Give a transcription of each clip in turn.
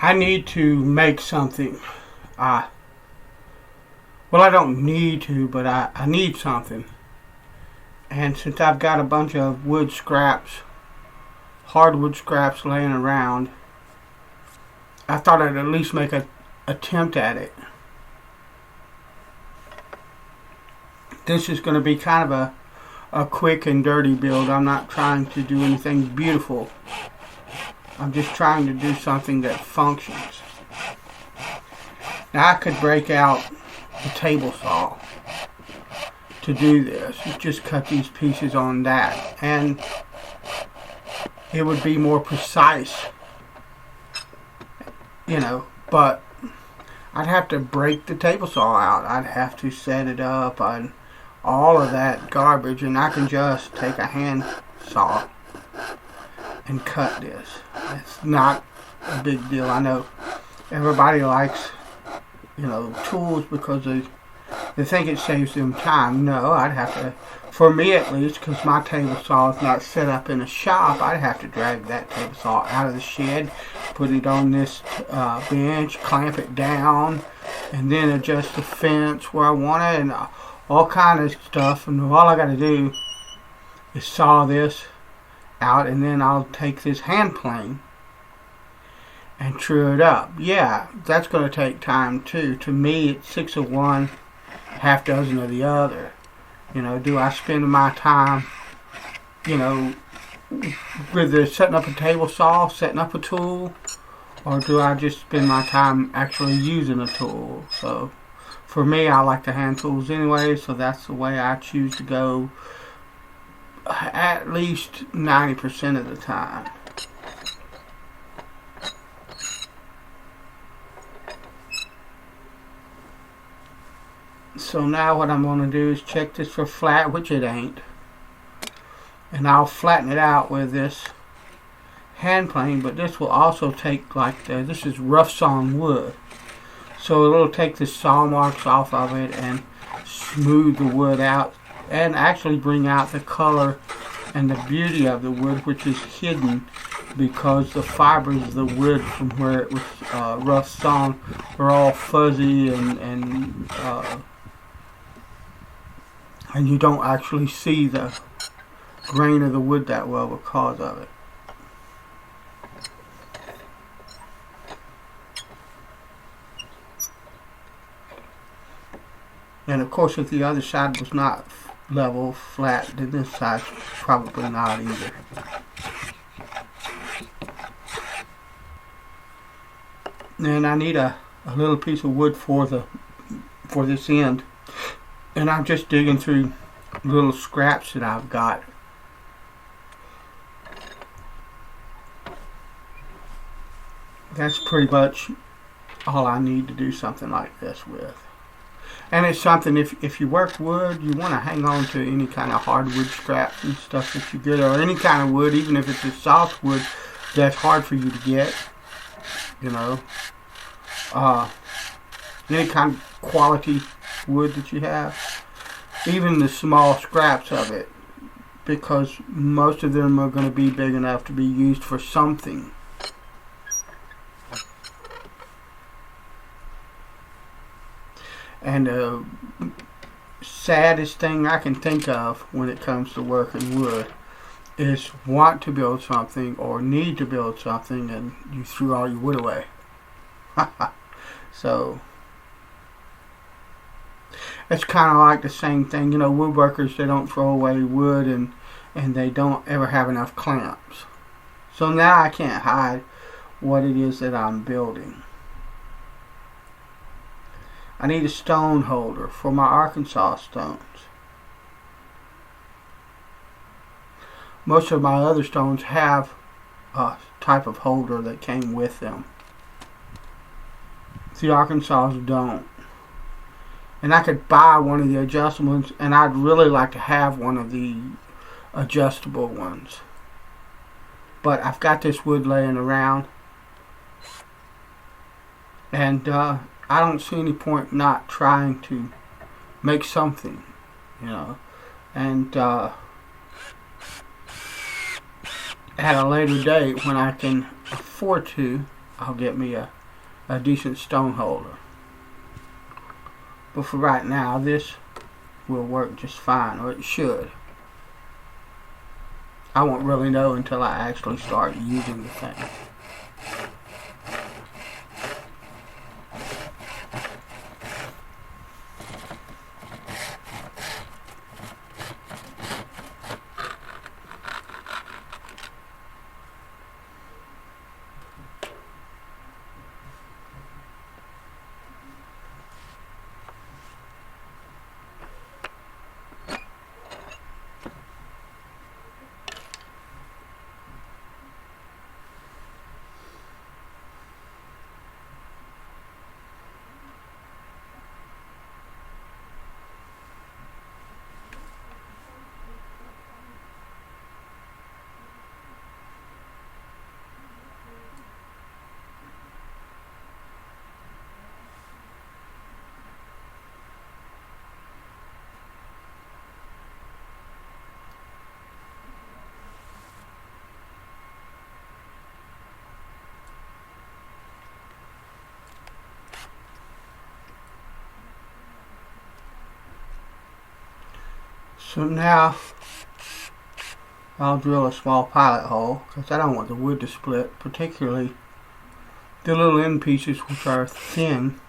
I need to make something. Uh, well, I don't need to, but I need something. And since I've got a bunch of wood scraps, hardwood scraps laying around, I thought I'd at least make an attempt at it. This is going to be kind of a quick and dirty build. I'm not trying to do anything beautiful. I'm just trying to do something that functions. Now I could break out the table saw to do this. Just cut these pieces on that, and it would be more precise, but I'd have to break the table saw out. I'd have to set it up and all of that garbage, and I can just take a hand saw and cut this. It's not a big deal. I know everybody likes, tools because they think it saves them time. No, I'd have to, for me at least, because my table saw is not set up in a shop, I'd have to drag that table saw out of the shed, put it on this bench, clamp it down, and then adjust the fence where I want it, and all kind of stuff. And all I got to do is saw this out, and then I'll take this hand plane and true it up. Yeah, that's going to take time too. To me, it's 6 of one, half dozen of the other. Do I spend my time, with setting up a table saw, setting up a tool, or do I just spend my time actually using a tool? So for me, I like the hand tools anyway, so that's the way I choose to go at least 90% of the time. So now what I'm going to do is check this for flat, which it ain't. And I'll flatten it out with this hand plane, but this will also take this is rough sawn wood. So it'll take the saw marks off of it and smooth the wood out and actually bring out the color and the beauty of the wood, which is hidden because the fibers of the wood from where it was rough sawn are all fuzzy and you don't actually see the grain of the wood that well because of it. And of course, if the other side was not level, flat, then this side's probably not either. And I need a little piece of wood for this end. And I'm just digging through little scraps that I've got. That's pretty much all I need to do something like this with. And it's something, if you work wood, you want to hang on to any kind of hardwood scraps and stuff that you get, or any kind of wood, even if it's a soft wood that's hard for you to get, any kind of quality wood that you have, even the small scraps of it, because most of them are going to be big enough to be used for something. And the saddest thing I can think of when it comes to working wood is want to build something or need to build something and you threw all your wood away. So it's kind of like the same thing. Woodworkers, they don't throw away wood and they don't ever have enough clamps. So now I can't hide what it is that I'm building. I need a stone holder for my Arkansas stones. Most of my other stones have a type of holder that came with them. The Arkansas don't. And I could buy one of the adjustable ones, and I'd really like to have one of the adjustable ones. But I've got this wood laying around, and I don't see any point not trying to make something, and at a later date when I can afford to, I'll get me a decent stone holder. But for right now, this will work just fine, or it should. I won't really know until I actually start using the thing. So now I'll drill a small pilot hole because I don't want the wood to split, particularly the little end pieces which are thin.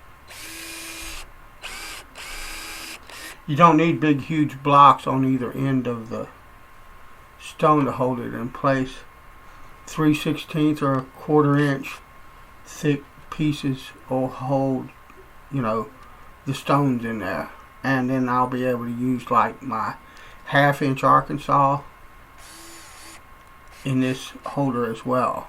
You don't need big huge blocks on either end of the stone to hold it in place. 3/16 or a 1/4 inch thick pieces will hold, the stones in there. And then I'll be able to use like my 1/2 inch Arkansas in this holder as well.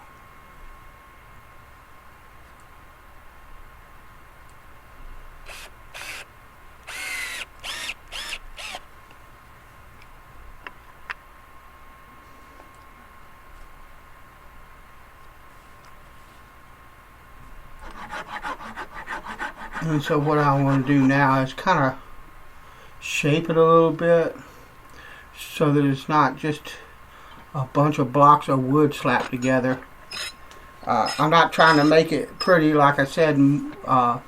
And so what I want to do now is kind of shape it a little bit so that it's not just a bunch of blocks of wood slapped together. I'm not trying to make it pretty, like I said. I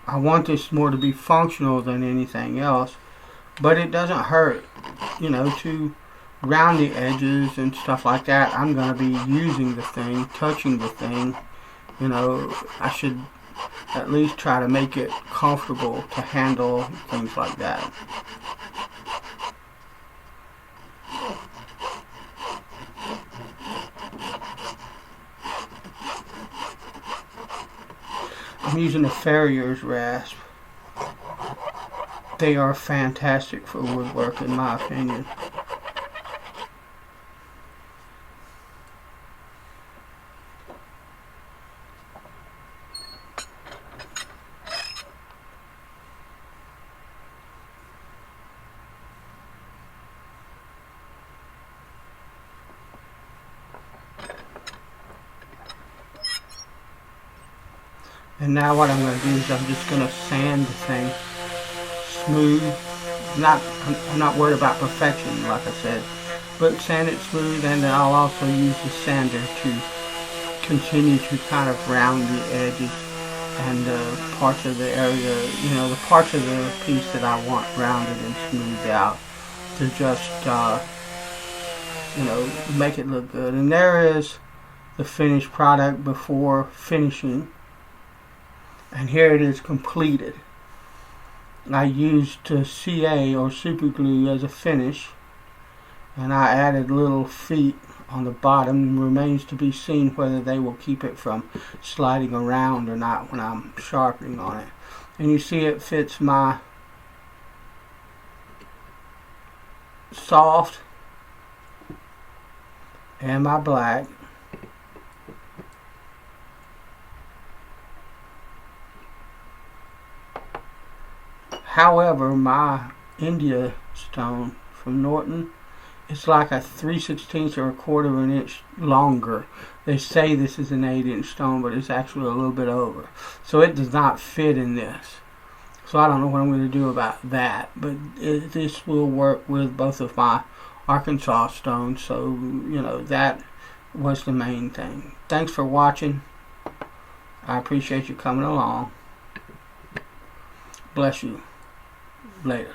want this more to be functional than anything else, but it doesn't hurt, to round the edges and stuff like that. I'm going to be using the thing, touching the thing. I should at least try to make it comfortable to handle, things like that. I'm using a Farrier's rasp. They are fantastic for woodwork in my opinion. And now what I'm going to do is I'm just going to sand the thing smooth. I'm not worried about perfection, like I said, but sand it smooth, and then I'll also use the sander to continue to kind of round the edges and parts of the area, the parts of the piece that I want rounded and smoothed out to just, make it look good. And there is the finished product before finishing. And here it is completed. I used CA or super glue as a finish, and I added little feet on the bottom. It remains to be seen whether they will keep it from sliding around or not when I'm sharpening on it. And you see it fits my soft and my black. However, my India stone from Norton, it's like a 3/16 or a 1/4 inch longer. They say this is an 8-inch stone, but it's actually a little bit over. So it does not fit in this. So I don't know what I'm going to do about that. But this will work with both of my Arkansas stones. So, that was the main thing. Thanks for watching. I appreciate you coming along. Bless you. Later.